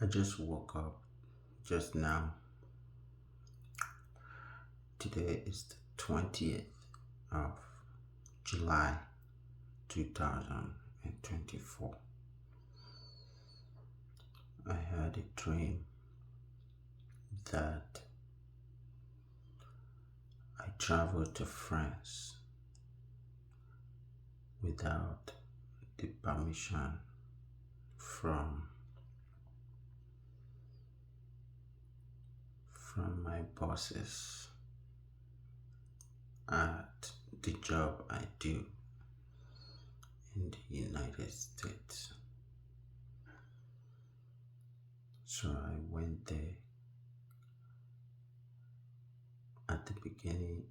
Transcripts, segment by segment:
I just woke up just now. Today is the 20th of July 2024. I had a dream that I traveled to France without the permission from my bosses at the job I do in the United States. So I went there. At the beginning,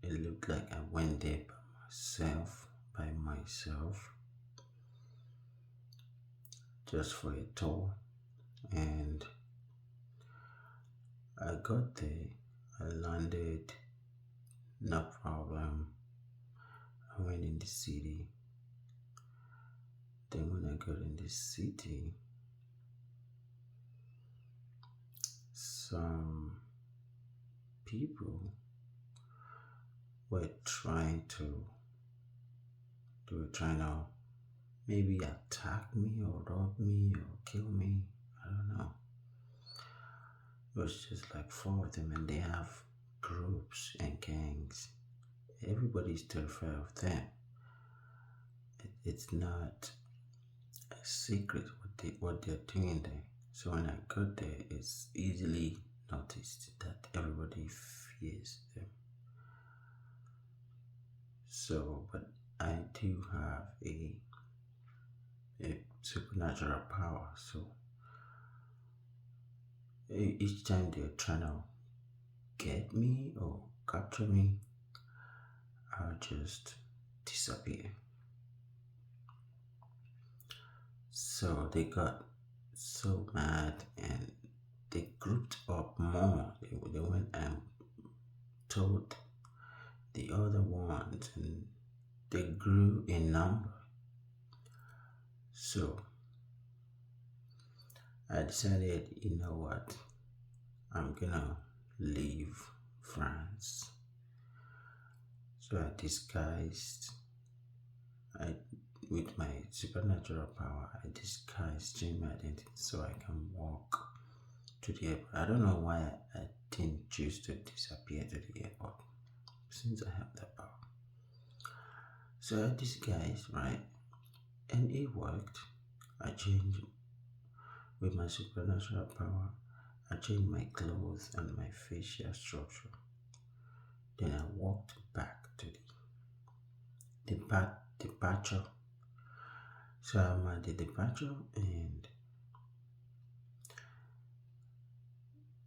it looked like I went there by myself, just for a tour. And I got there, I landed, no problem. I went in the city. Then when I got in the city, some people were trying to maybe attack me or rob me or kill me. I don't know. It was just like four of them, and they have groups and gangs. Everybody's terrified of them. It's not a secret what they're doing there. So when I got there, it's easily noticed that everybody fears them. So, but I do have a supernatural power. So each time they're trying to get me or capture me, I'll just disappear. So they got so mad and they grouped up more. They went and told the other ones, and they grew in number. So I decided, you know what, I'm gonna leave France. So I disguised, with my supernatural power, I disguised, changed my identity so I can walk to the airport. I don't know why I didn't choose to disappear to the airport since I have that power. So I disguised, right? And it worked. I changed with my supernatural power. I changed my clothes and my facial structure. Then I walked back to the departure. So I'm at the departure, and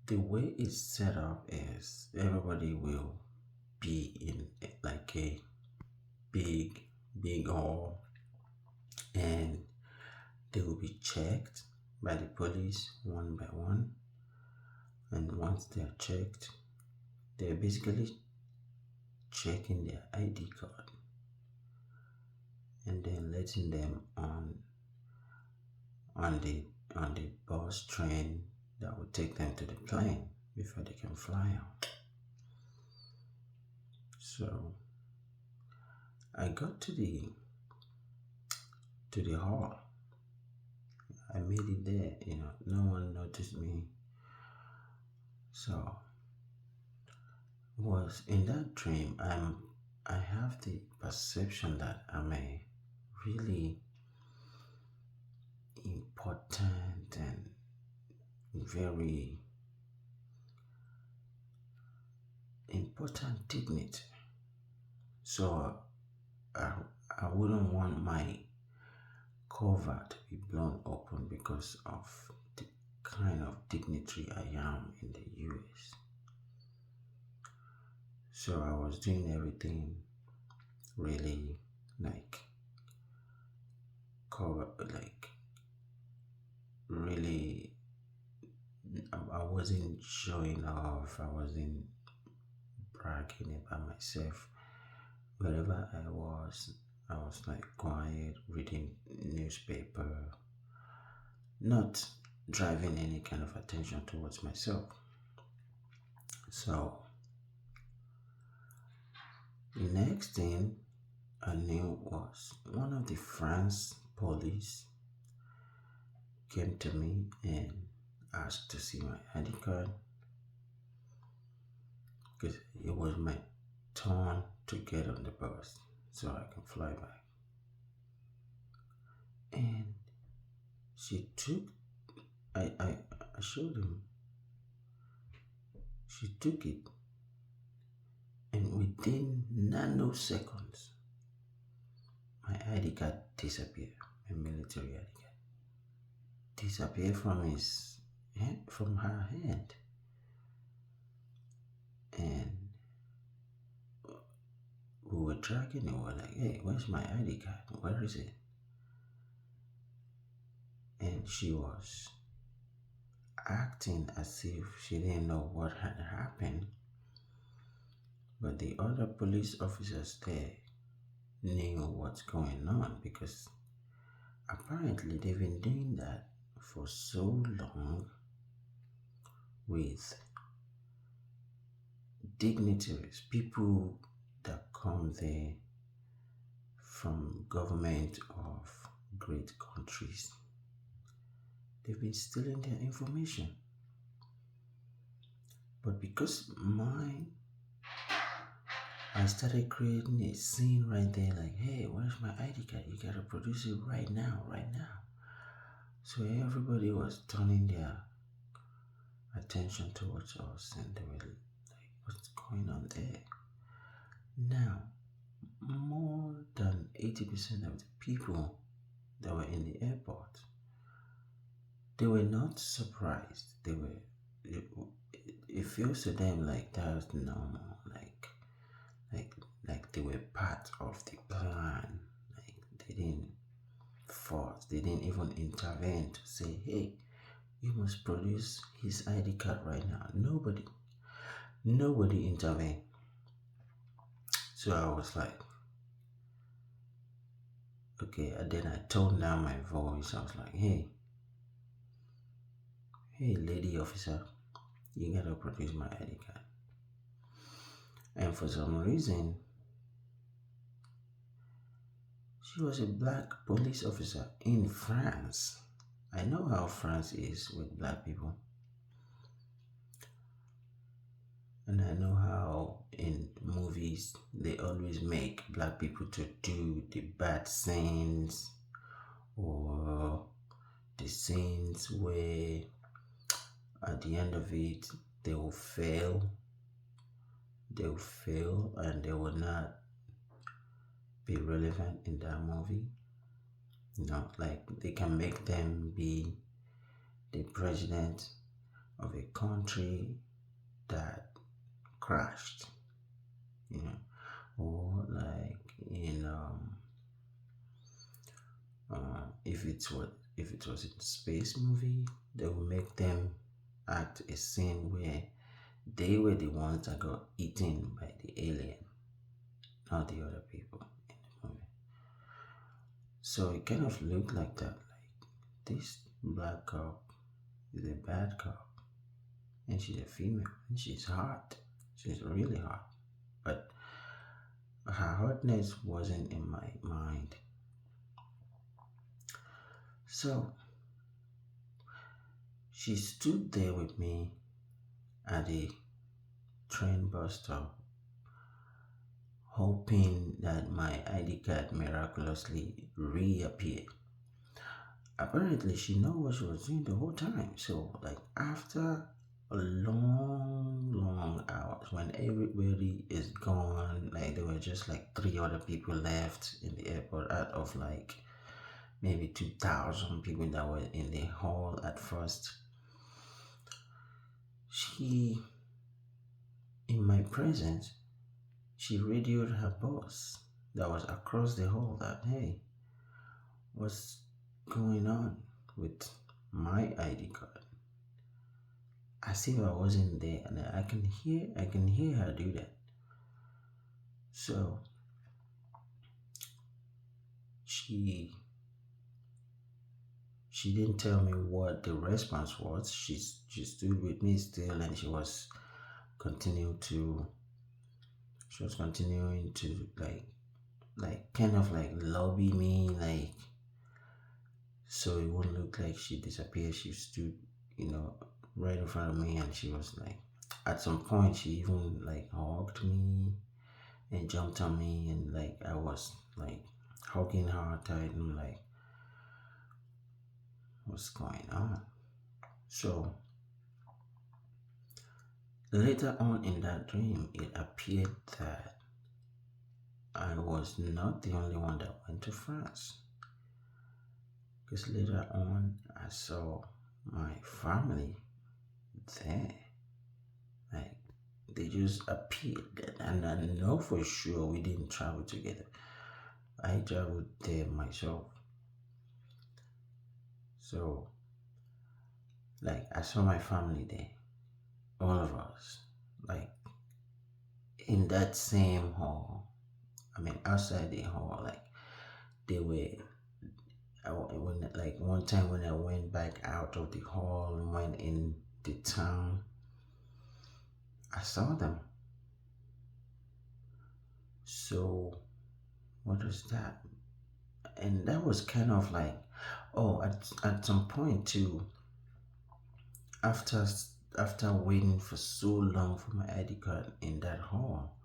the way it's set up is everybody will be in like a big hall, and they will be checked by the police one by one. And once they are checked, they're basically checking their ID card and then letting them on the bus train that will take them to the plane before they can fly out. So I got to the hall. I made it there, no one noticed me. So was in that dream, I have the perception that I'm a really important and very important dignity. So I wouldn't want my cover to be blown open because of the kind of dignitary I am in the US. So I was doing everything really really, I wasn't showing off, I wasn't bragging about myself. Wherever I was like quiet, reading newspaper, not driving any kind of attention towards myself. So the next thing I knew was one of the France police came to me and asked to see my ID card because it was my turn to get on the bus so I can fly back. And she took, I showed him, she took it, and within nanoseconds, my ID card disappeared, my military ID card disappeared from her hand. And we were tracking it, we were like, hey, where's my ID card? Where is it? And she was acting as if she didn't know what had happened. But the other police officers there knew what's going on because apparently they've been doing that for so long with dignitaries, people that come there from government of great countries. They've been stealing their information. But because I started creating a scene right there, like, hey, where's my ID card? You gotta produce it right now, right now. So everybody was turning their attention towards us and they were like, what's going on there? Now, more than 80% of the people that were in the airport, they were not surprised. It feels to them like that was normal, like they were part of the plan. Like they didn't force, they didn't even intervene to say, hey, you must produce his ID card right now. Nobody intervened. So I was like, okay, and then I toned down my voice. I was like, hey, lady officer, you gotta produce my ID card. And for some reason, she was a black police officer in France. I know how France is with black people. And I know how in movies they always make black people to do the bad scenes or the scenes where at the end of it they will fail and they will not be relevant in that movie. Like they can make them be the president of a country that crashed, or like in if it was a space movie, they will make them act a scene where they were the ones that got eaten by the alien, not the other people in the movie. So it kind of looked like that, like this black cop is a bad cop and she's a female and she's hot. She's really hot. But her hotness wasn't in my mind. So she stood there with me at a train bus stop, hoping that my ID card miraculously reappeared. Apparently, she knew what she was doing the whole time. So, like, after a long hours, when everybody is gone, like, there were just like 3 other people left in the airport out of like maybe 2,000 people that were in the hall at first. She, in my presence, she radioed her boss that was across the hall that, hey, what's going on with my ID card? As if I wasn't there, and I can hear her do that. So she she didn't tell me what the response was. She stood with me still, and she was continuing to kind of like lobby me, like, so it wouldn't look like she disappeared. She stood, right in front of me, and she was like, at some point she even like hugged me and jumped on me, and like I was like hugging her tight, and like, what's going on? So later on in that dream, it appeared that I was not the only one that went to France. Because later on, I saw my family there. Like, they just appeared. And I know for sure we didn't travel together. I traveled there myself. So, like, I saw my family there. All of us. Like, in that same hall. I mean, outside the hall. Like, they were. Like one time when I went back out of the hall and went in the town, I saw them. So what was that? And that was kind of like, oh, at some point too, after after waiting for so long for my ID card in that hall,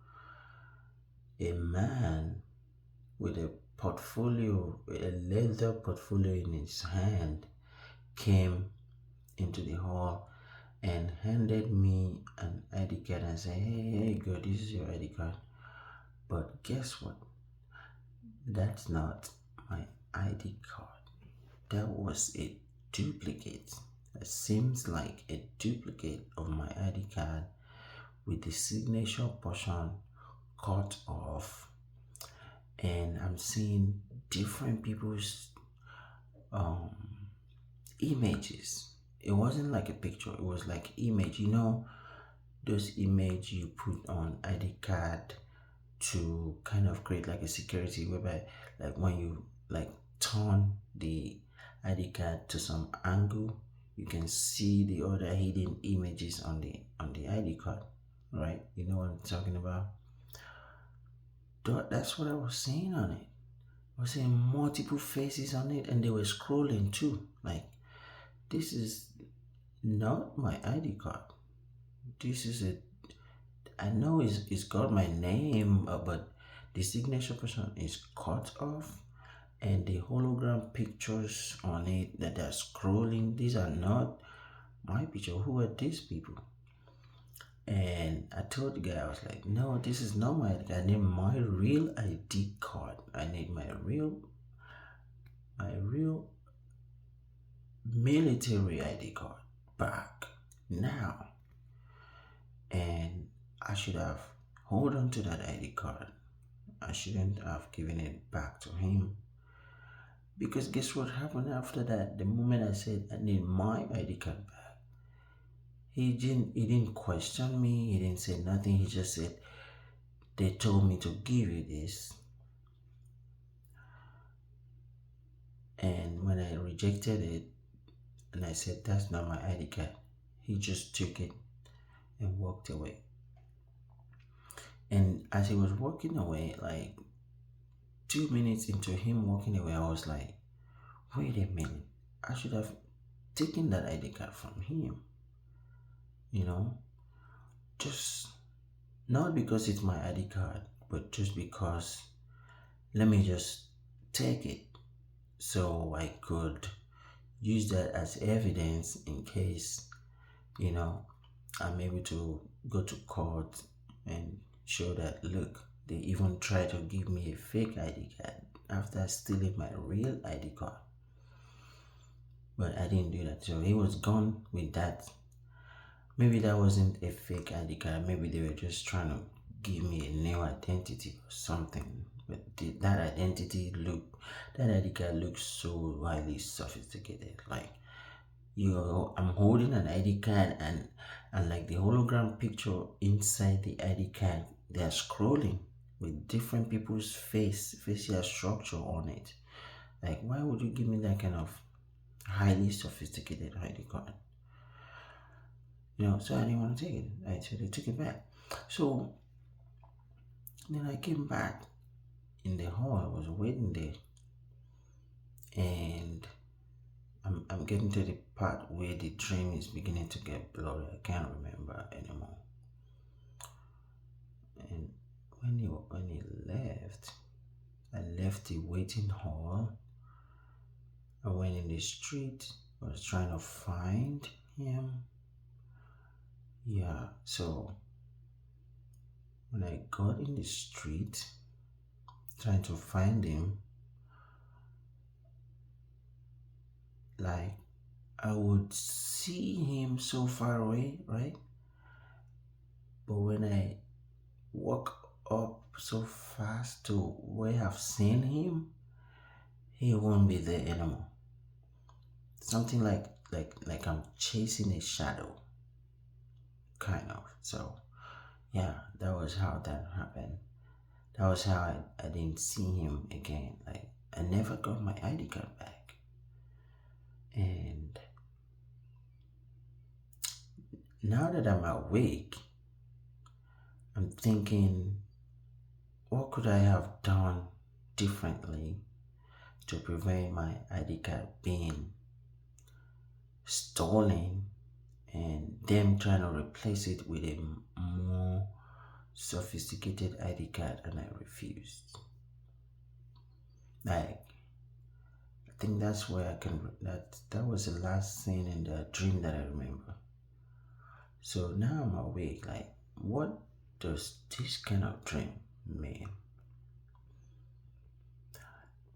a man with a portfolio, a leather portfolio in his hand, came into the hall and handed me an ID card and said, hey, girl, this is your ID card. But guess what? That's not my ID card. That was a duplicate. It seems like a duplicate of my ID card with the signature portion cut off. And I'm seeing different people's images. It wasn't like a picture, it was like image. Those image you put on ID card to kind of create like a security, whereby like when you like turn the ID card to some angle, you can see the other hidden images on the ID card, right? You know what I'm talking about? That's what I was seeing on it. I was seeing multiple faces on it, and they were scrolling too. Like, this is not my ID card. This is it. I know it's got my name, but the signature portion is cut off, and the hologram pictures on it that they're scrolling, these are not my picture. Who are these people? And I told the guy, I was like, no, this is not my ID card. I need my real ID card. I need my real military ID card back now. And I should have hold on to that ID card. I shouldn't have given it back to him. Because guess what happened after that? The moment I said I need my ID card back, he didn't question me, he didn't say nothing, he just said, they told me to give you this. And when I rejected it and I said that's not my ID card, he just took it and walked away. And as he was walking away, like 2 minutes into him walking away, I was like, wait a minute, I should have taken that ID card from him. Just not because it's my ID card, but just because let me just take it so I could use that as evidence in case, I'm able to go to court and show that, look, they even tried to give me a fake ID card after stealing my real ID card. But I didn't do that. So he was gone with that. Maybe that wasn't a fake ID card. Maybe they were just trying to give me a new identity or something. But that ID card looks so highly sophisticated. Like, I'm holding an ID card, and like the hologram picture inside the ID card, they're scrolling with different people's facial structure on it. Like, why would you give me that kind of highly sophisticated ID card. So I didn't want to take it. So they took it back. So then I came back in the hall. I was waiting there, and I'm getting to the part where the dream is beginning to get blurry. I can't remember anymore. And when he left, I left the waiting hall. I went in the street. I was trying to find him. Yeah, so when I got in the street trying to find him, like I would see him so far away, right? But when I walk up so fast to where I've seen him, he won't be there anymore. Something like I'm chasing a shadow, kind of. So yeah, that was how that happened. That was how I didn't see him again. Like I never got my ID card back. And now that I'm awake, I'm thinking, what could I have done differently to prevent my ID card being stolen and them trying to replace it with a more sophisticated ID card, and I refused. Like I think that's where I can that was the last scene in the dream that I remember. So now I'm awake, like what does this kind of dream mean?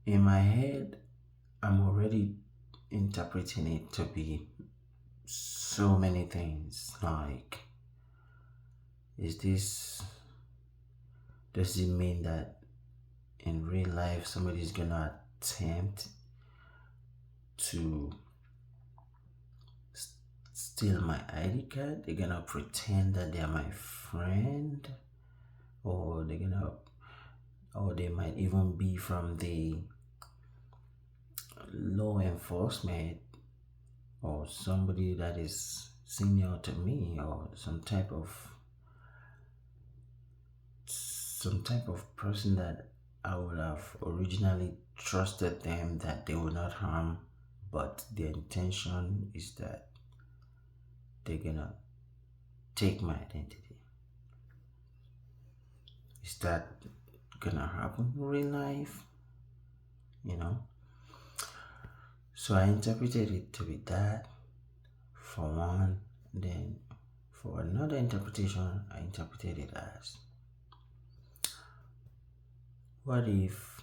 In my head, I'm already interpreting it to be so many things. Like, does it mean that in real life somebody's gonna attempt to steal my ID card? They're gonna pretend that they're my friend, or they might even be from the law enforcement, or somebody that is senior to me, or some type of person that I would have originally trusted them that they will not harm, but their intention is that they're gonna take my identity. Is that gonna happen in real life? So I interpreted it to be that, for one. Then for another interpretation, I interpreted it as, what if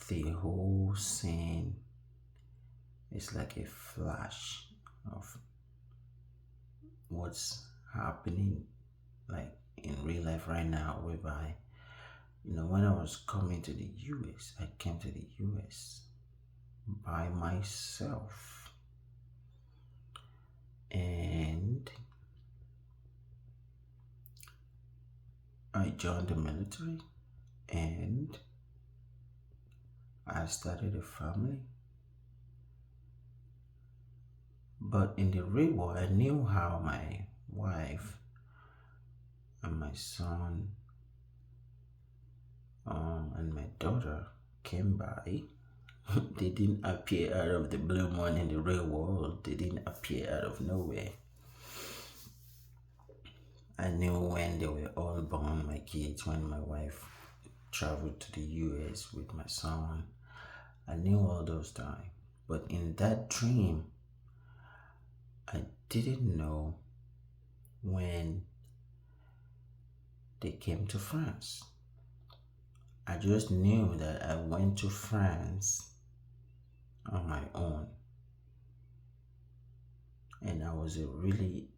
the whole scene is like a flash of what's happening, like in real life right now, whereby when I was coming to the US, I came to the US by myself, and I joined the military, and I started a family. But in the real world, I knew how my wife and my son and my daughter came by. They didn't appear out of the blue moon in the real world. They didn't appear out of nowhere. I knew when they were all born, my kids, when my wife traveled to the US with my son. I knew all those times. But in that dream, I didn't know when they came to France. I just knew that I went to France on my own. And I was a really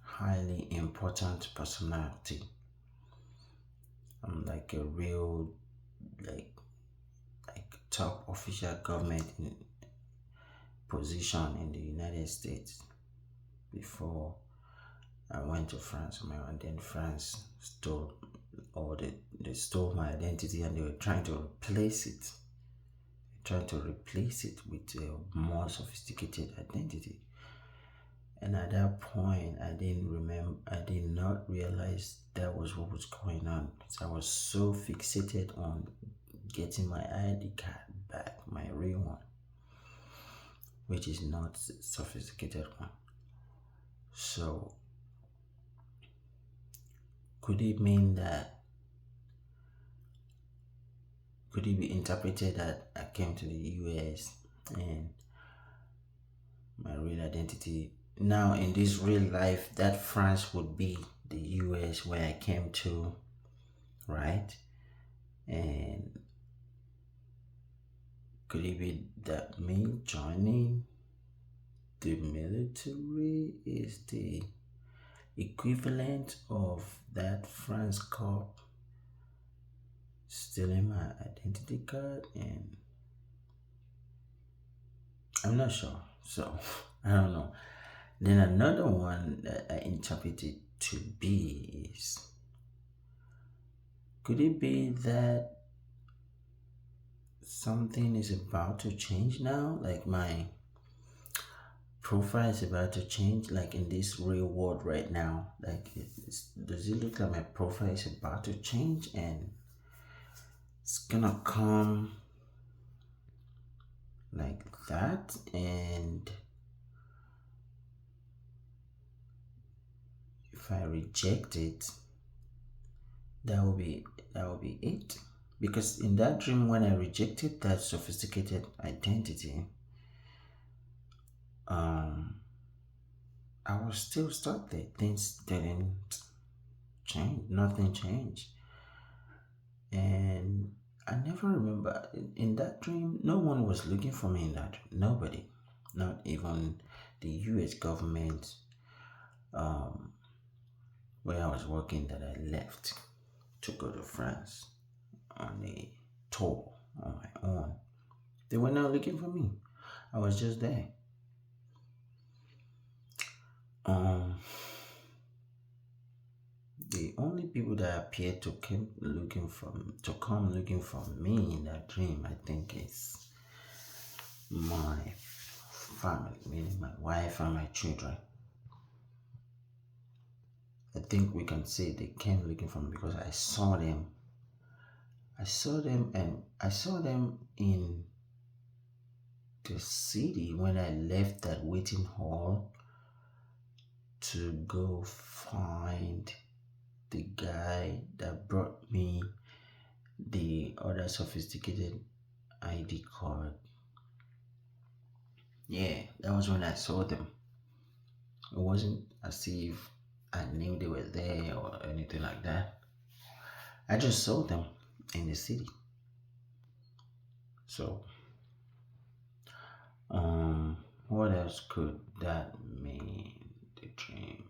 highly important personality. I'm like a real, like top official government position in the United States before I went to France on my own. And then France stole, or they stole my identity, and they were trying to replace it. trying to replace it with a more sophisticated identity. And at that point, I did not realize that was what was going on. So I was so fixated on getting my ID card back, my real one, which is not sophisticated one. So could it be interpreted that I came to the US and my real identity now in this real life, that France would be the US where I came to, right? And could it be that me joining the military is the equivalent of that France cop stealing my identity card? And I'm not sure. So I don't know. Then another one that I interpreted to be is, could it be that something is about to change now? Like my profile is about to change, like in this real world right now. Like, does it look like my profile is about to change and it's gonna come like that? And if I reject it, that will be it. Because in that dream, when I rejected that sophisticated identity, I was still stuck there. Things didn't change. Nothing changed. And I never remember in that dream, no one was looking for me in that dream. Nobody. Not even the US government, where I was working, that I left to go to France on a tour on my own. They were not looking for me. I was just there. The only people that appeared to come looking for me in that dream, I think, is my family, meaning my wife and my children. I think we can say they came looking for me because I saw them. I saw them in the city when I left that waiting hall to go find the guy that brought me the other sophisticated ID card. Yeah, that was when I saw them. It wasn't as if I knew they were there or anything like that. I just saw them in the city. So, what else could that mean? The dream.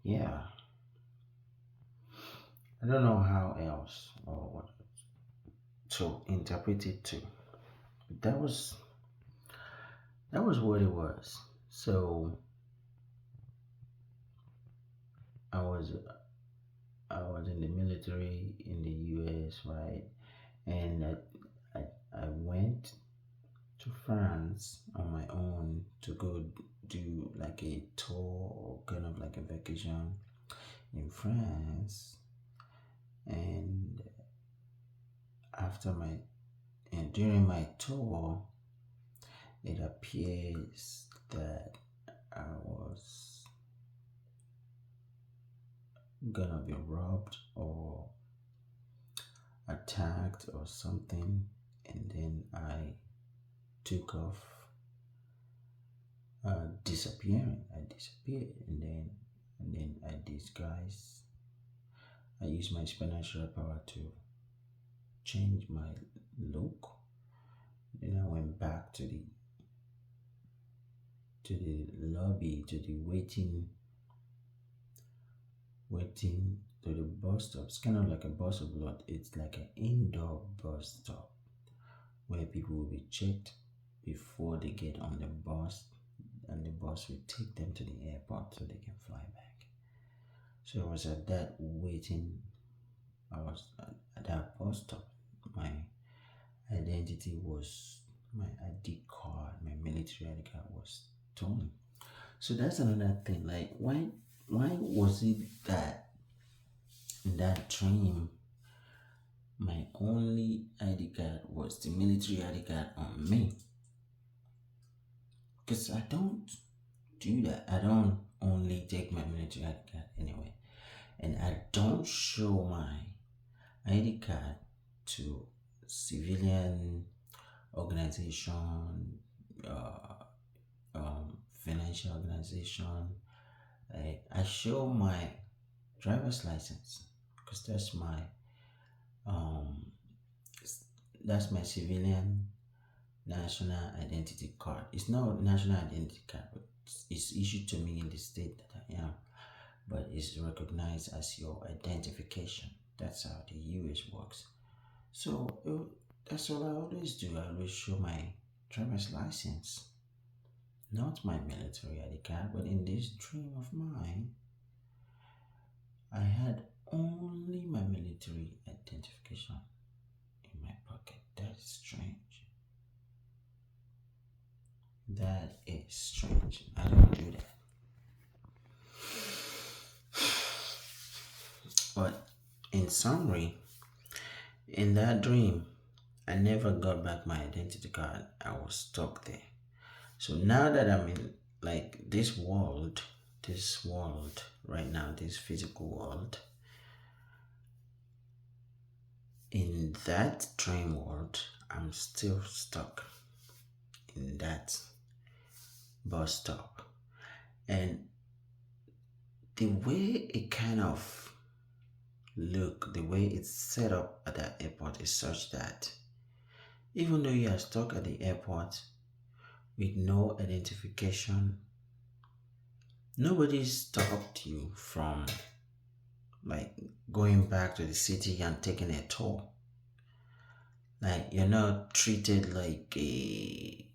Yeah. I don't know how else or what to interpret it to. That was what it was. So I was in the military in the US, right? And I went to France on my own to go do like a tour or kind of like a vacation in France. And during my tour, it appears that I was gonna be robbed or attacked or something, and then I took off disappearing. I disappeared, and then I disguised. I used my supernatural power to change my look. Then I went back to the lobby, to the waiting to the bus stop. It's kind of like a bus stop, but it's like an indoor bus stop where people will be checked before they get on the bus, and the bus will take them to the airport so they can fly back. So I was at that waiting. I was at that bus stop. My identity was my ID card, my military ID card was stolen. So that's another thing. Like why was it that in that dream my only ID card was the military ID card on me? Because I don't do that. I don't only take my military ID card anyway. And I don't show my ID card to civilian organization, uh, financial organization. I show my driver's license because um, that's my civilian national identity card. It's not national identity card, but it's issued to me in the state that I am, but it's recognized as your identification. That's how the US works. So that's all I always do. I always show my driver's license, not my military ID card. But in this dream of mine, I had only my military identification in my pocket. That's strange. That is strange. I don't do that. But in summary, in that dream, I never got back my identity card. I was stuck there. So now that I'm in like this world right now, this physical world, in that dream world, I'm still stuck in that bus stop. And the way it kind of look, the way it's set up at that airport is such that even though you are stuck at the airport with no identification, nobody stopped you from like going back to the city and taking a tour. Like you're not treated like a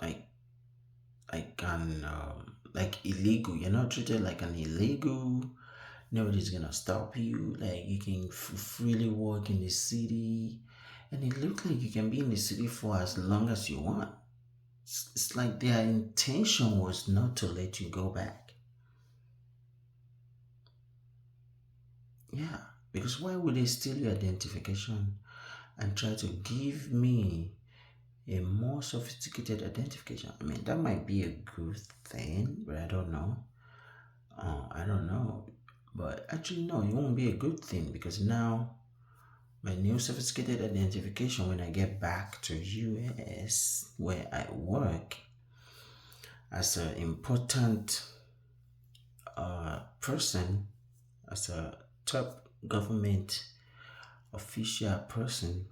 like like illegal. You're not treated like an illegal. Nobody's gonna stop you. Like you can freely walk in the city, and it looks like you can be in the city for as long as you want. It's like their intention was not to let you go back. Yeah, because why would they steal your identification and try to give me a more sophisticated identification? I mean, that might be a good thing, but I don't know. I don't know. But actually, no, it won't be a good thing because now my new sophisticated identification when I get back to US where I work as an important person, as a top government official person,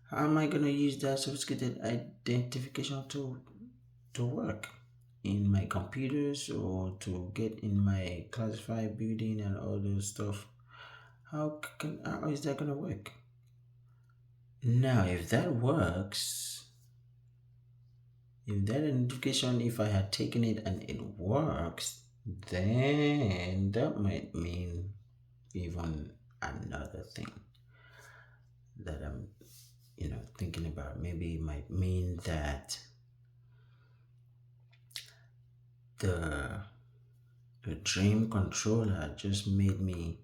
how am I gonna use that sophisticated identification to work in my computers or to get in my classified building and all those stuff? How is that gonna work? Now, if that works, if that identification, if I had taken it and it works, then that might mean even another thing that I'm, thinking about. Maybe it might mean that the dream controller just made me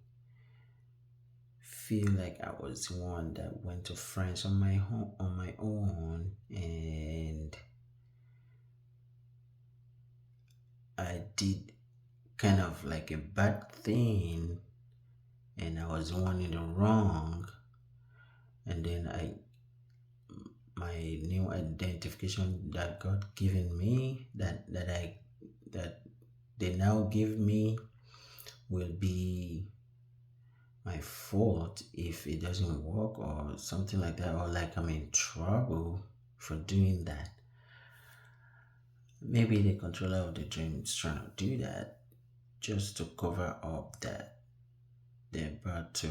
feel like I was one that went to France on my own, and I did kind of like a bad thing, and I was one in the wrong, and then my new identification that God given me that they now give me will be my fault if it doesn't work or something like that, or like I'm in trouble for doing that. Maybe the controller of the dream is trying to do that just to cover up that they're about to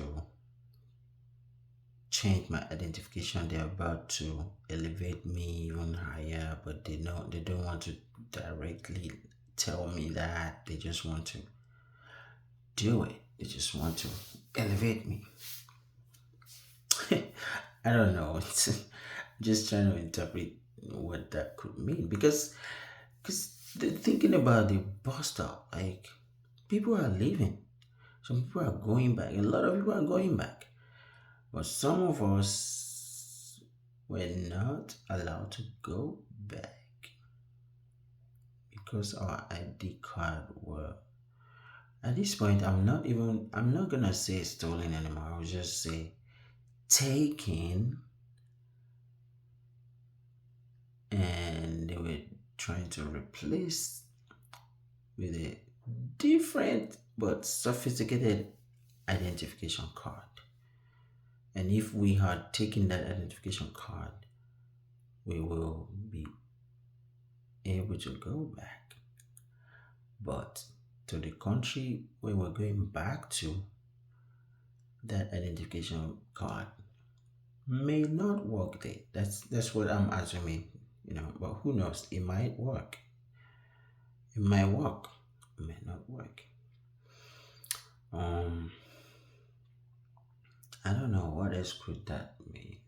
change my identification. They're about to elevate me even higher, but they don't want to directly tell me that. They just want to do it. They just want to elevate me. I don't know. It's just trying to interpret what that could mean because thinking about the bus stop, like people are leaving, some people are going back, a lot of people are going back, but some of us were not allowed to go back because our ID card were at this point. I'm not gonna say stolen anymore. I'll just say taken, and they were trying to replace with a different but sophisticated identification card. And if we had taken that identification card, we will be able to go back. But to the country where we're going back to, that identification card may not work there. That's what I'm assuming, but who knows? It might work. It might work. It might not work. I don't know what else could that mean.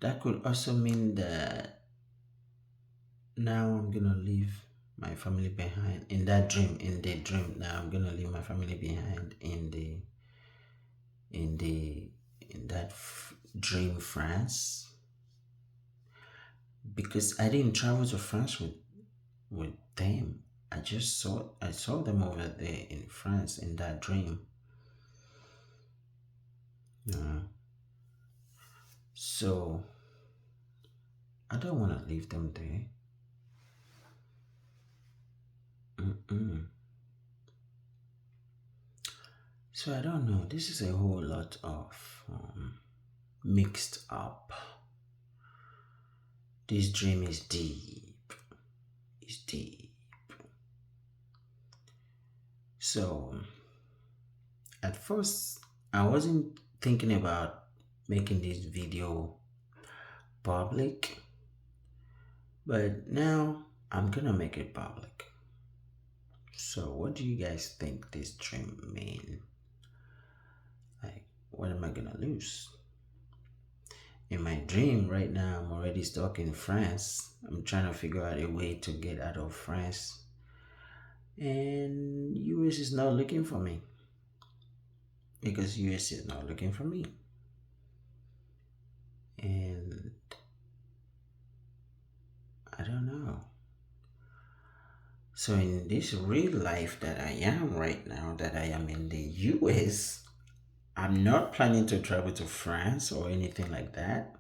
That could also mean that now I'm gonna leave my family behind in that dream. In the dream, now I'm gonna leave my family behind in that dream France, because I didn't travel to France with them. I saw them over there in France in that dream. So I don't want to leave them there. So I don't know. This is a whole lot of mixed up. This dream is deep. It's deep. So at first, I wasn't thinking about making this video public, but now I'm gonna make it public. So what do you guys think this dream mean? Like, what am I gonna lose? In my dream right now, I'm already stuck in France. I'm trying to figure out a way to get out of France, and US is not looking for me because US is not looking for me. And I don't know. So in this real life that I am right now, that I am in the US, I'm not planning to travel to France or anything like that.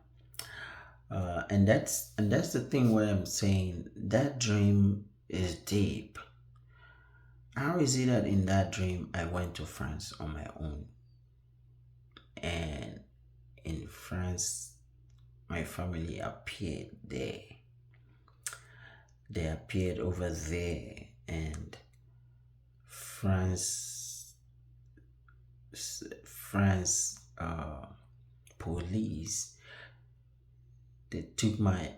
And that's the thing where I'm saying that dream is deep. How is it that in that dream I went to France on my own, and in France my family appeared there? They appeared over there, and France police, they took my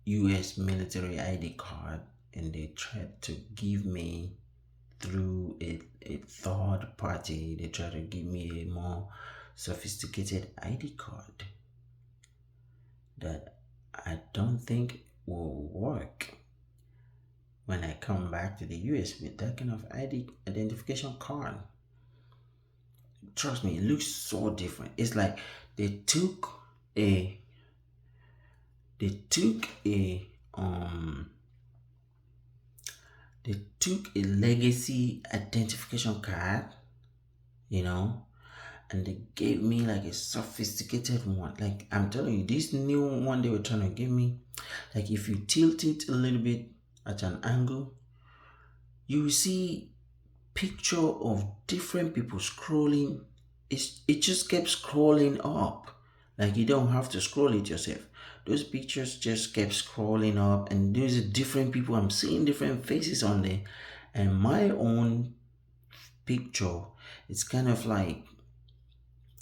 US military ID card and they tried to give me through a third party. They tried to give me a more sophisticated ID card that I don't think will work when I come back to the US with that kind of identification card. Trust me, it looks so different. It's like they took a legacy identification card, and they gave me like a sophisticated one. Like, I'm telling you, this new one they were trying to give me, like if you tilt it a little bit at an angle, you see picture of different people scrolling. It just kept scrolling up. Like, you don't have to scroll it yourself. Those pictures just kept scrolling up, and there's different people. I'm seeing different faces on there, and my own picture, it's kind of like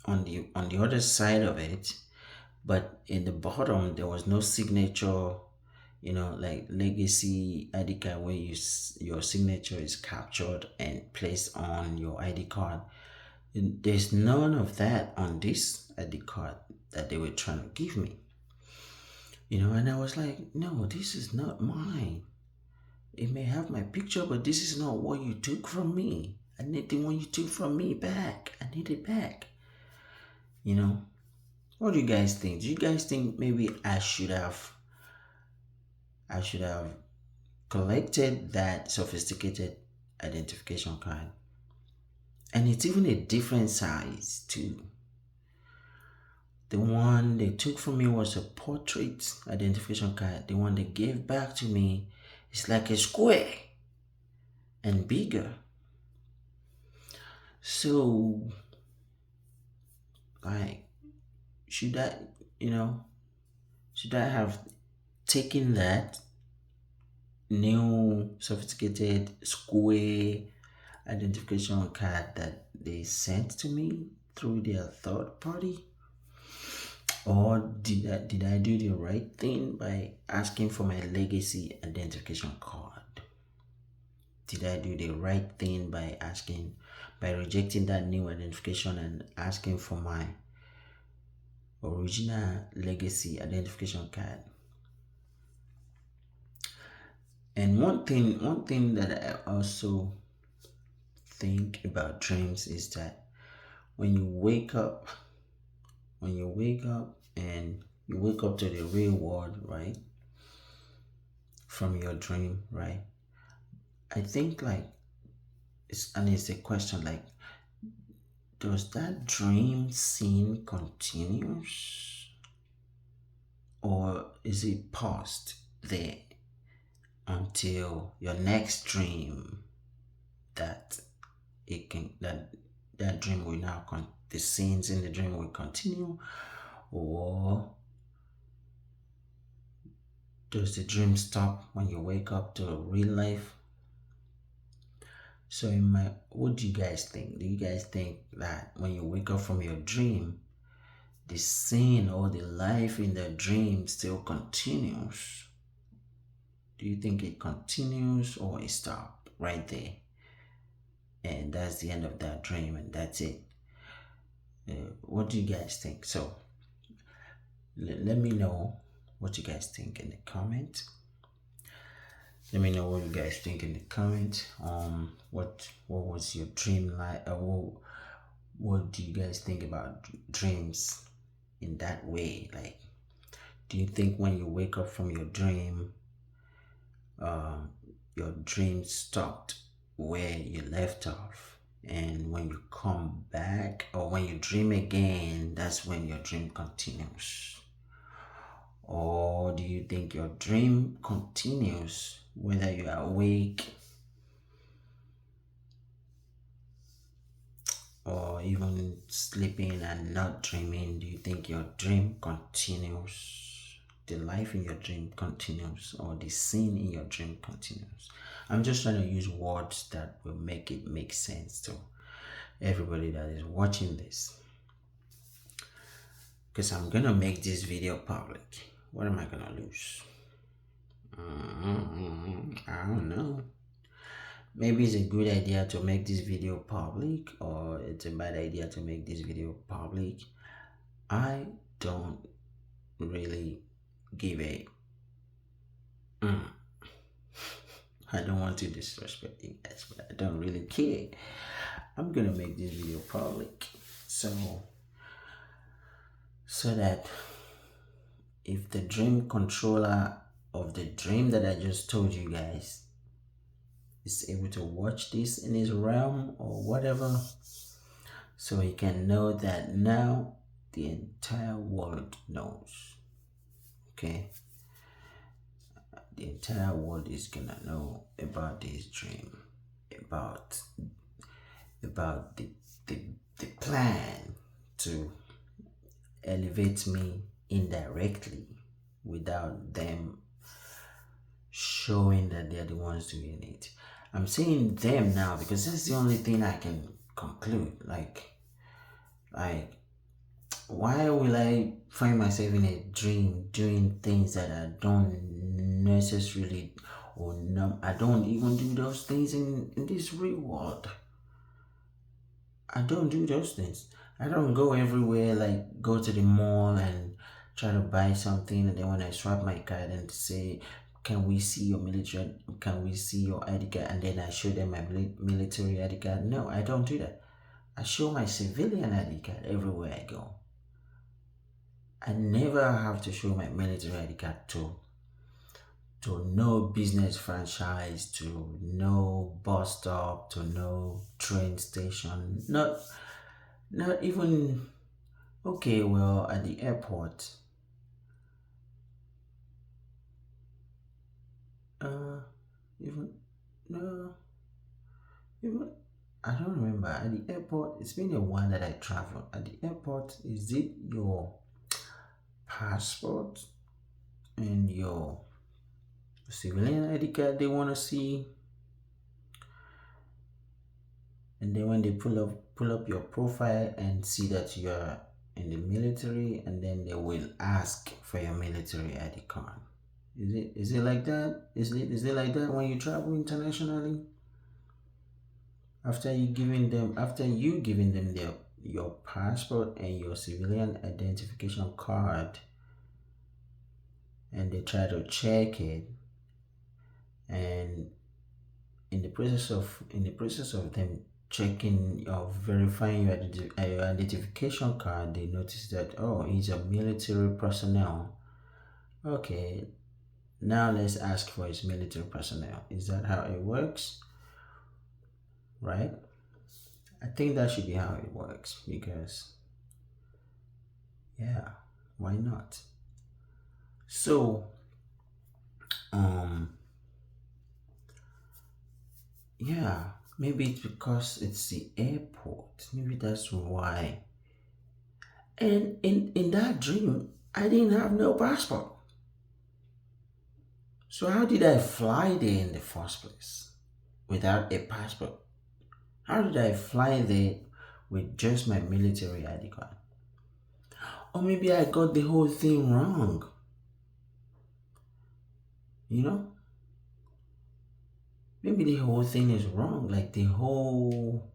on the other side of it, but in the bottom there was no signature. like legacy ID card where your signature is captured and placed on your ID card. There's none of that on this ID card that they were trying to give me. And I was like, no, this is not mine. It may have my picture, but this is not what you took from me. I need the one you took from me back. I need it back. What do you guys think? Do you guys think maybe I should have collected that sophisticated identification card? And it's even a different size too. The one they took from me was a portrait identification card. The one they gave back to me is like a square and bigger. So, like, should I have taken that new sophisticated square identification card that they sent to me through their third party? Or did I do the right thing by asking for my legacy identification card? Did I do the right thing by rejecting that new identification and asking for my original legacy identification card? And one thing that I also think about dreams is that when you wake up and you wake up to the real world, right, from your dream, right, I think it's a question like, does that dream scene continues, or is it paused there until your next dream that dream will now the scenes in the dream will continue? Or does the dream stop when you wake up to real life? So what do you guys think? Do you guys think that when you wake up from your dream, the scene or the life in the dream still continues? Do you think it continues or it stopped right there? And that's the end of that dream and that's it. What do you guys think? So let me know what you guys think in the comment. Let me know what you guys think in the comment. What was your dream like? What do you guys think about dreams in that way? Like, do you think when you wake up from your dream, your dream stopped where you left off, and when you come back or when you dream again, that's when your dream continues? Or do you think your dream continues whether you are awake or even sleeping and not dreaming? Do you think your dream continues? The life in your dream continues, or the scene in your dream continues? I'm just trying to use words that will make it make sense to everybody that is watching this, because I'm gonna make this video public. What am I gonna lose? I don't know. Maybe it's a good idea to make this video public, or it's a bad idea to make this video public. I don't really give a I don't want to disrespect you guys, but I don't really care. I'm gonna make this video public so that if the dream controller of the dream that I just told you guys is able to watch this in his realm or whatever, so he can know that now the entire world knows. Okay, the entire world is gonna know about this dream, about the plan to elevate me indirectly without them showing that they're the ones doing it. I'm saying them now because that's the only thing I can conclude. Like why will I find myself in a dream doing things that I don't necessarily, or no, I don't even do those things in this real world. I don't do those things. I don't go everywhere, like go to the mall and try to buy something, and then when I swipe my card and say, "Can we see your military? Can we see your ID card?" and then I show them my military ID card. No, I don't do that. I show my civilian ID card everywhere I go. I never have to show my military ID card to no business franchise, to no bus stop, to no train station. Not even, okay, well, at the airport. Uh even no even I don't remember. At the airport, it's been a while that I traveled. At the airport, is it your passport and your civilian ID card they want to see? And then when they pull up your profile and see that you're in the military, and then they will ask for your military ID card. Is it like that? Is it like that when you travel internationally? After you giving them your passport and your civilian identification card, and they try to check it, and in the process of them checking or verifying your identification card, they notice that, oh, he's a military personnel. Okay, now let's ask for his military personnel. Is that how it works? Right? I think that should be how it works, because yeah, why not? So, um, yeah, maybe it's because it's the airport. Maybe that's why. And in that dream, I didn't have no passport. So how did I fly there in the first place without a passport? How did I fly there with just my military ID card? Or maybe I got the whole thing wrong. You know? Maybe the whole thing is wrong. Like the whole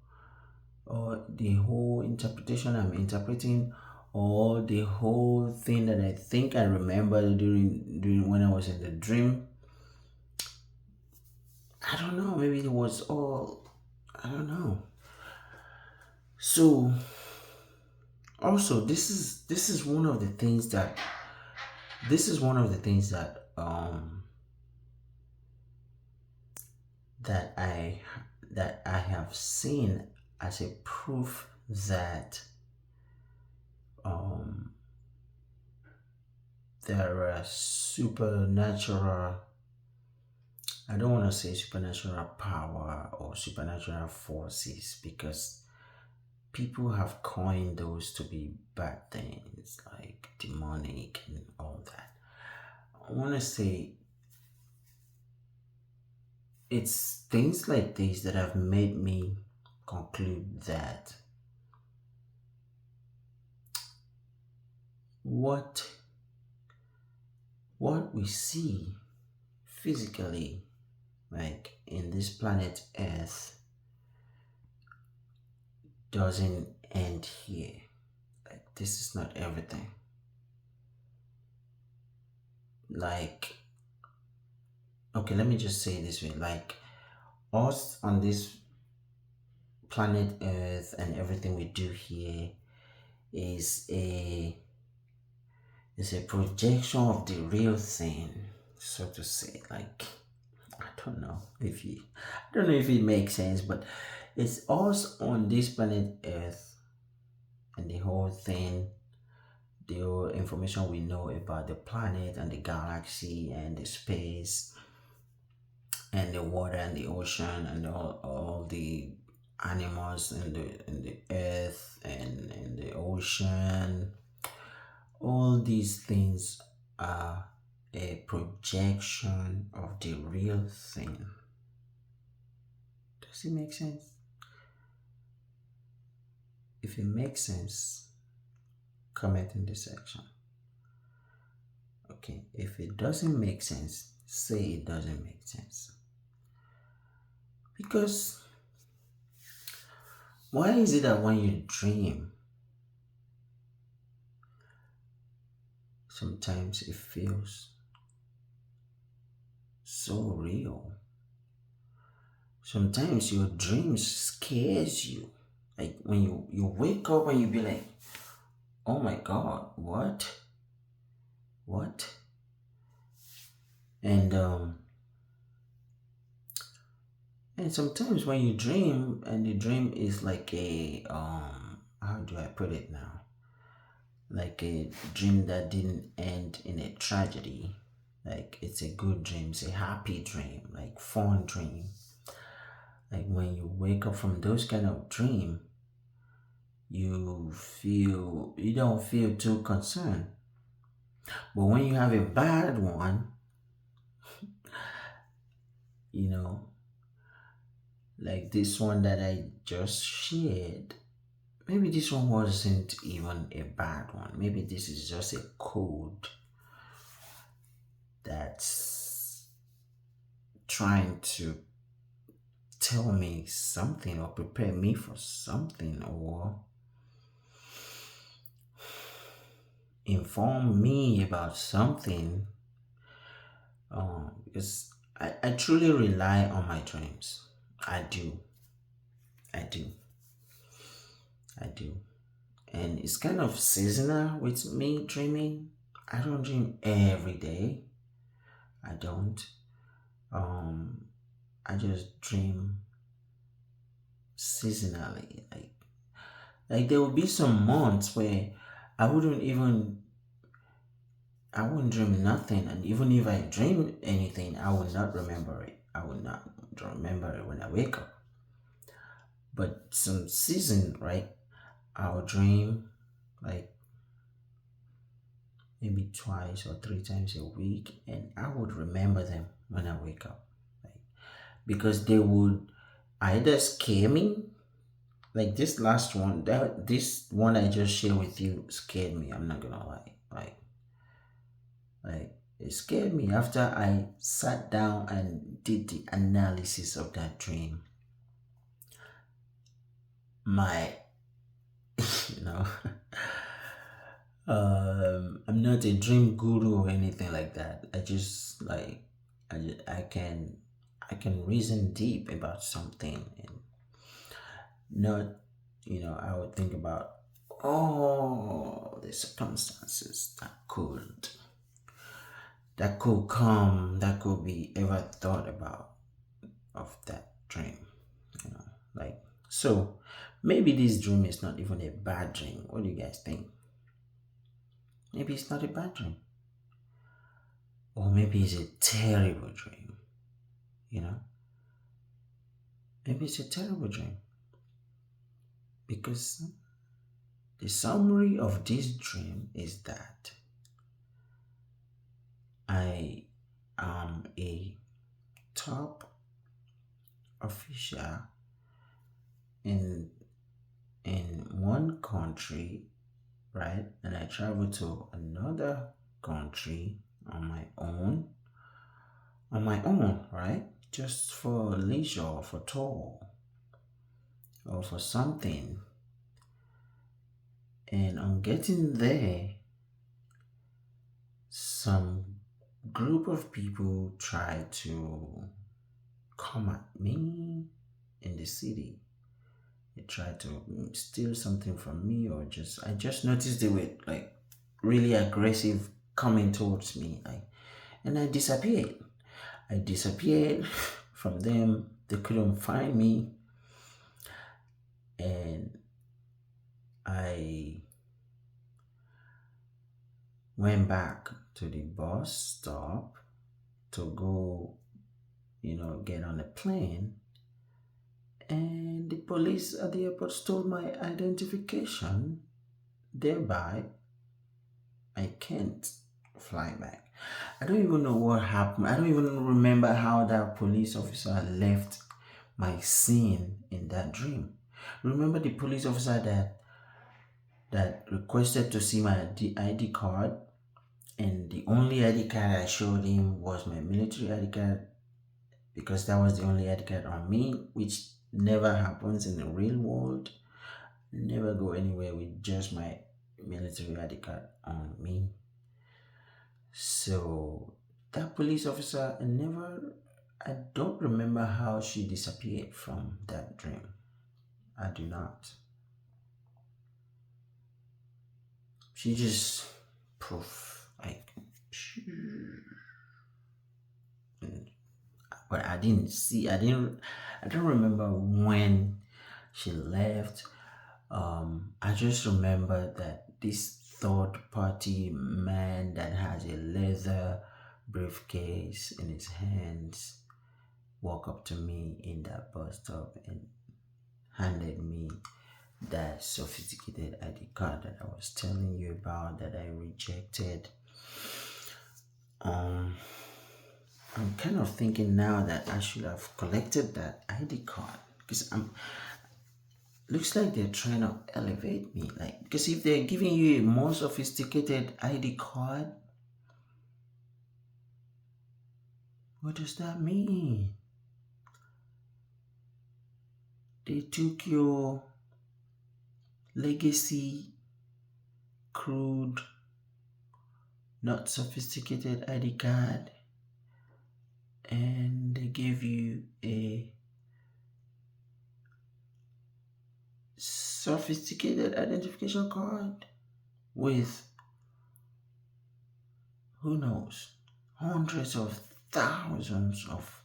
interpretation I'm interpreting, or the whole thing that I think I remember during when I was in the dream. I don't know. Maybe it was all, I don't know. So also, this is one of the things that this is one of the things that I have seen as a proof that um there are supernatural, I don't want to say supernatural power or supernatural forces, because people have coined those to be bad things like demonic and all that. I want to say it's things like this that have made me conclude that what we see physically, like in this planet Earth, doesn't end here. Like, this is not everything. Like, okay, let me just say it this way. Like, us on this planet Earth and everything we do here is a projection of the real thing, so to say. Like, I don't know if it makes sense, but it's us on this planet Earth and the whole thing, the whole information we know about the planet and the galaxy and the space and the water and the ocean and all the animals in the earth and in the ocean. All these things are a projection of the real thing. Does it make sense? If it makes sense, comment in the section. Okay, if it doesn't make sense, say it doesn't make sense. Because why is it that when you dream, sometimes it feels so real? Sometimes your dreams scares you. Like when you wake up and you be like, oh my God, what? What? And sometimes when you dream and the dream is like a how do I put it now? Like a dream that didn't end in a tragedy. Like it's a good dream, it's a happy dream, like fun dream. Like when you wake up from those kind of dream, you don't feel too concerned. But when you have a bad one, you know, like this one that I just shared, maybe this one wasn't even a bad one. Maybe this is just a code that's trying to tell me something or prepare me for something or inform me about something. Because I truly rely on my dreams. I do. I do. I do. And it's kind of seasonal with me dreaming. I don't dream every day. I don't. I just dream seasonally. Like there will be some months where I wouldn't dream nothing, and even if I dream anything, I will not remember it. I will not remember it when I wake up. But some season, right? I'll dream like maybe twice or three times a week, and I would remember them when I wake up, like, because they would either scare me, like this last one, this one I just shared with you scared me. I'm not gonna lie, like it scared me after I sat down and did the analysis of that dream. My, you know, I'm not a dream guru or anything like that. I just like I can reason deep about something and not, I would think about all the circumstances that could come, that could be ever thought about of that dream, like, so maybe this dream is not even a bad dream. What do you guys think? Maybe it's not a bad dream, or maybe it's a terrible dream, maybe it's a terrible dream, because the summary of this dream is that I am a top official in one country, right? And I travel to another country on my own, right? Just for leisure, for tour, or for something. And on getting there, some group of people try to come at me in the city. They try to steal something from me, or I just noticed they were like really aggressive coming towards me. And I disappeared. From them. They couldn't find me. And I went back to the bus stop to go, get on a plane. And the police at the airport stole my identification. Thereby, I can't fly back. I don't even know what happened. I don't even remember how that police officer left my scene in that dream. Remember the police officer that that requested to see my ID card, and the only ID card I showed him was my military ID card, because that was the only ID card on me, which never happens in the real world. Never go anywhere with just my military ID card on me. So that police officer, I don't remember how she disappeared from that dream. I do not. She just poof, like, but I don't remember when she left. I just remember that this third party man that has a leather briefcase in his hands walked up to me in that bus stop and handed me that sophisticated ID card that I was telling you about that I rejected. I'm kind of thinking now that I should have collected that ID card, because looks like they're trying to elevate me. Like, because if they're giving you a more sophisticated ID card, what does that mean? They took your legacy, crude, not sophisticated ID card, and they gave you a sophisticated identification card with, who knows, hundreds of thousands of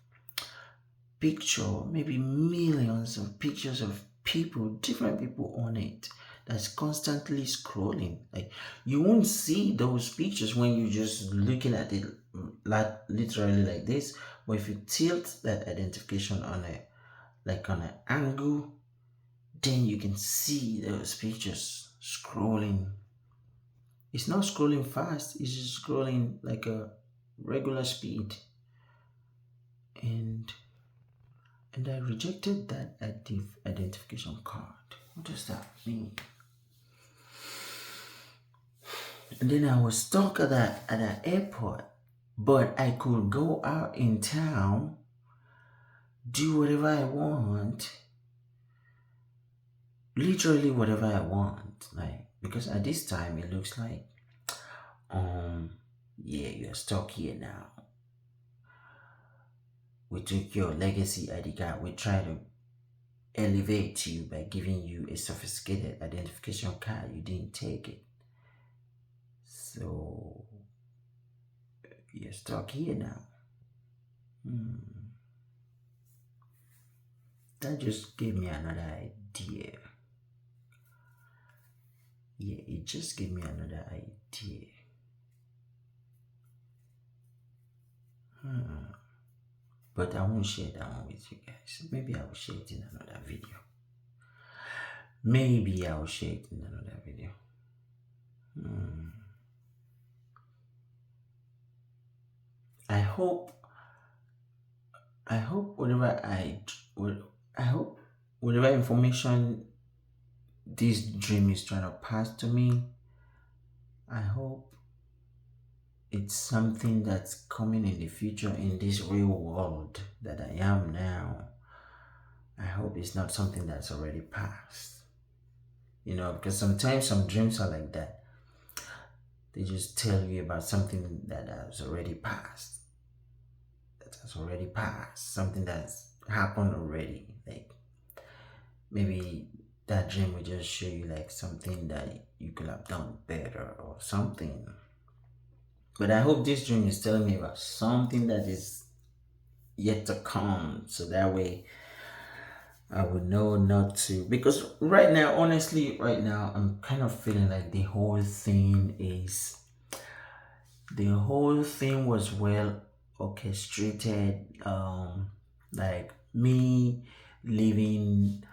pictures, maybe millions of pictures of people, different people on it, that's constantly scrolling. Like, you won't see those pictures when you're just looking at it, like literally like this. But if you tilt that identification on an angle, then you can see those pictures scrolling. It's not scrolling fast, it's just scrolling like a regular speed. And I rejected that identification card. What does that mean? And then I was stuck at that airport, but I could go out in town, do whatever I want, literally whatever I want. Like, because at this time it looks like, yeah, you're stuck here now. We took your legacy ID card. We try to elevate you by giving you a sophisticated identification card. You didn't take it. So you're stuck here now. That just gave me another idea. Yeah, it just gave me another idea. But I won't share that one with you guys. Maybe I will share it in another video. I hope whatever information this dream is trying to pass to me, I hope it's something that's coming in the future in this real world that I am now. I hope it's not something that's already passed. Because sometimes some dreams are like that. They just tell you about something that has already passed. Something that's happened already. Like, maybe that dream will just show you like something that you could have done better or something. But I hope this dream is telling me about something that is yet to come, so that way I would know not to. Because right now, honestly, I'm kind of feeling like the whole thing was well orchestrated. Like me living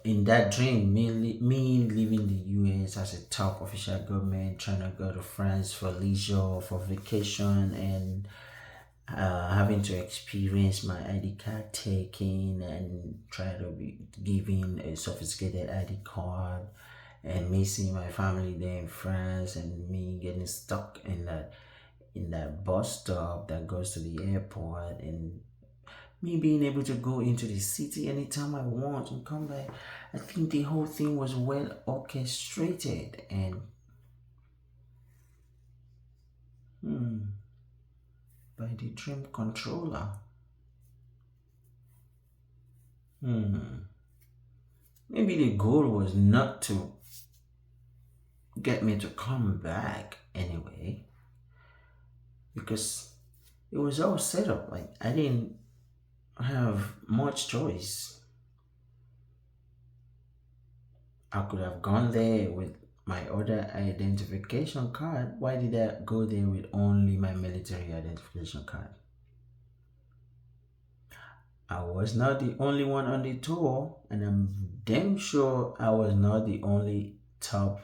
in that dream, me leaving the US as a top official government, trying to go to France for leisure, for vacation, and having to experience my ID card taking and try to be given a sophisticated ID card, and me seeing my family there in France, and me getting stuck in that bus stop that goes to the airport, and me being able to go into the city anytime I want and come back. I think the whole thing was well orchestrated and by the dream controller. Maybe the goal was not to get me to come back anyway, because it was all set up. Like, I didn't have much choice. I could have gone there with my other identification card. Why did I go there with only my military identification card? I was not the only one on the tour, and I'm damn sure I was not the only top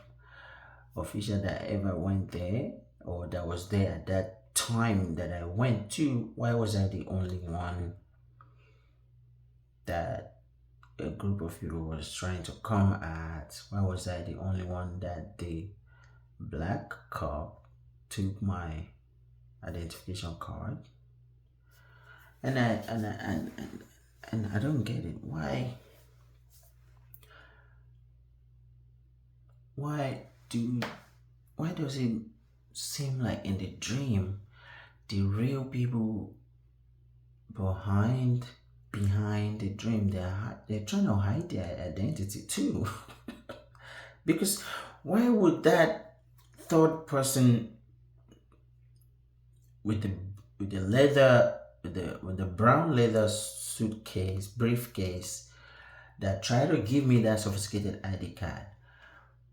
official that ever went there or that was there at that time that I went to. Why was I the only one that a group of people was trying to come at? Why was I the only one that the black cop took my identification card? And I don't get it. Why do why does it seem like in the dream the real people behind the dream, they're trying to hide their identity too? Because why would that third person with the leather with the brown leather briefcase that tried to give me that sophisticated ID card,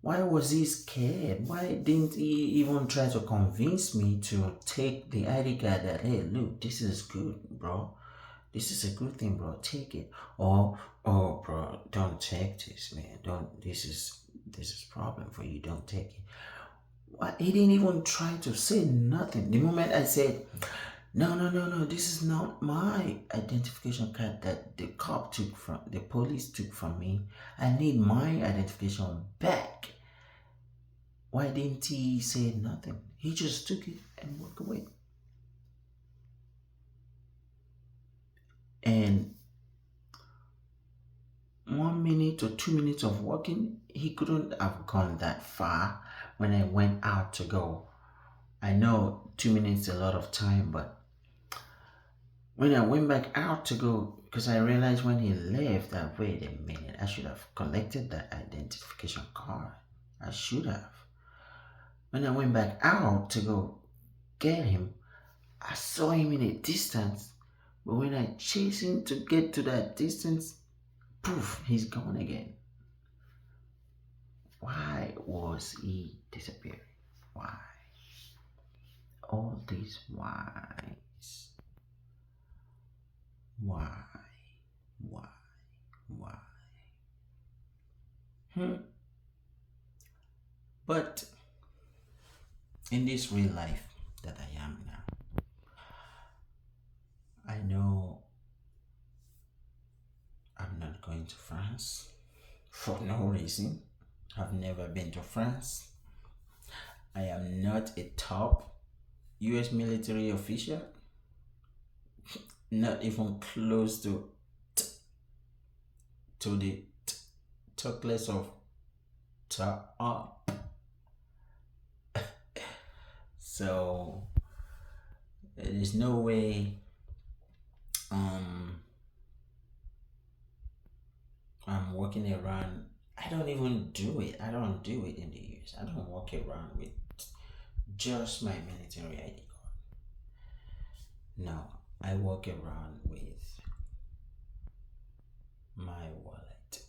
why was he scared? Why didn't he even try to convince me to take the ID card that, hey, look, this is good, bro. This is a good thing, bro. Take it. Or, oh, bro, don't take this, man. Don't. This is problem for you. Don't take it. Why? He didn't even try to say nothing. The moment I said, no, this is not my identification card that the police took from me. I need my identification back. Why didn't he say nothing? He just took it and walked away. And 1 minute or 2 minutes of walking, he couldn't have gone that far when I went out to go. I know 2 minutes is a lot of time, but when I went back out to go, because I realized when he left that, wait a minute, I should have collected that identification card. I should have. When I went back out to go get him, I saw him in a distance. But when I chased him to get to that distance, poof, he's gone again. Why was he disappearing? Why? All these whys. Why? But in this real life that I am now, I know I'm not going to France for no reason. I've never been to France. I am not a top US military official. Not even close to the talk less of top. So there is no way I'm walking around. I don't even do it. I don't do it in the US. I don't walk around with just my military ID card. No, I walk around with my wallet.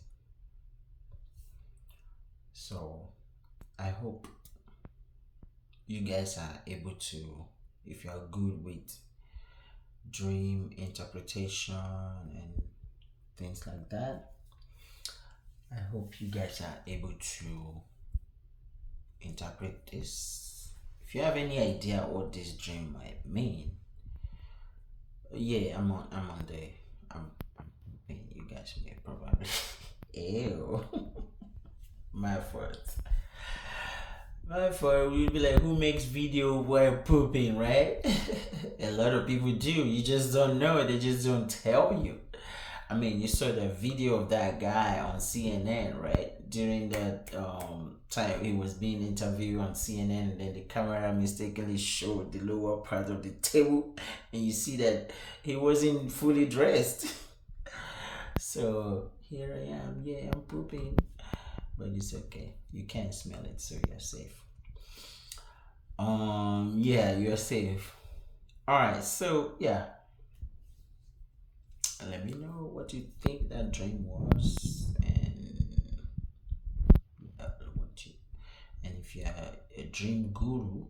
So I hope you guys are able to, if you are good with dream interpretation and things like that, I hope you guys are able to interpret this. If you have any idea what this dream might mean, yeah, you guys may probably ew. My fault. My fault. We'd be like, who makes video while pooping, right? A lot of people do. You just don't know. They just don't tell you. I mean, you saw the video of that guy on CNN, right? During that time he was being interviewed on CNN, and then the camera mistakenly showed the lower part of the table, and you see that he wasn't fully dressed. So here I am. Yeah, I'm pooping, but it's okay. You can't smell it, so you're safe. Yeah, you're safe. All right, so yeah, let me know what you think that dream was, and what you, and if you're a dream guru,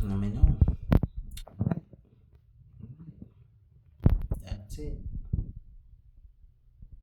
let me